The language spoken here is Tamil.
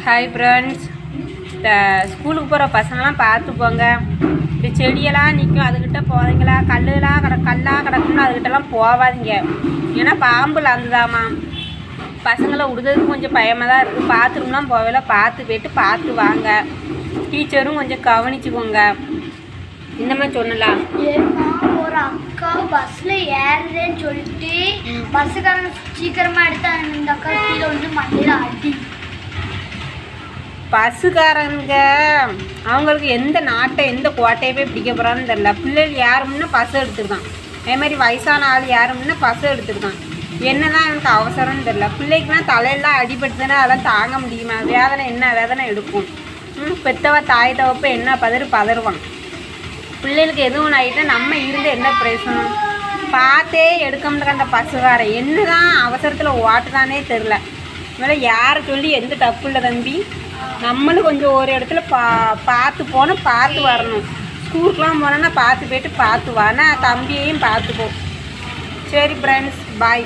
Hi friends. இந்த ஸ்கூலுக்கு போகிற பசங்களாம் பார்த்து போங்க. இந்த செடியெல்லாம் நிற்கும், அதுக்கிட்ட போகிறீங்களா? கல்லாக கிடக்குன்னு அதுக்கிட்டலாம் போகாதீங்க. ஏன்னா பாம்பு லந்துதாம்மா. பசங்களை விடுறதுக்கு கொஞ்சம் பயமாக தான் இருக்குது. பாத்ரூம்லாம் போகல, பார்த்து போய்ட்டு பார்த்து வாங்க. டீச்சரும் கொஞ்சம் கவனிச்சுக்கோங்க. இந்த மாதிரி சொன்னலாம். ஒரு அக்கா பஸ்ஸில் ஏறுறேன்னு சொல்லிட்டு பஸ்ஸுக்காரங்க சீக்கிரமாக எடுத்து அந்த அக்கா கீழே வந்து மண்ணில் அடி. பஸ்ஸுக்காரங்க அவங்களுக்கு எந்த நாட்டை எந்த கோட்டையை போய் பிடிக்க போகிறான்னு தெரில. பிள்ளைகள் யாரும்னா பஸ் எடுத்துருக்கான். அதே மாதிரி வயசான ஆள் யாரும்னா பஸ் எடுத்துருக்கான். என்ன தான் எனக்கு அவசரம்னு தெரில. பிள்ளைக்குலாம் தலையெல்லாம் அடிபட்டுதுன்னா அதெல்லாம் தாங்க முடியுமா? வேதனை என்ன வேதனை எடுக்கும். பெத்தவ தாய் தவப்ப என்ன பதறுவான். பிள்ளைகளுக்கு எதுவும் ஆகிட்டா நம்ம இருந்து என்ன பிரயோசனம்? பார்த்தே எடுக்க முடியல அந்த பஸ்ஸுக்காரன். என்ன தான் அவசரத்தில் ஓட்டுதானே தெரில. இவளை யாரை சொல்லி எந்த தப்பு இல்லை தம்பி. நம்மளும் கொஞ்சம் ஒரு இடத்துல பார்த்து போனால் பார்த்து வரணும். ஸ்கூலுக்குலாம் போனோன்னா பார்த்து போய்ட்டு பார்த்து வா. நான் தம்பியையும் பார்த்துப்போம். சரி ஃப்ரெண்ட்ஸ், பாய்.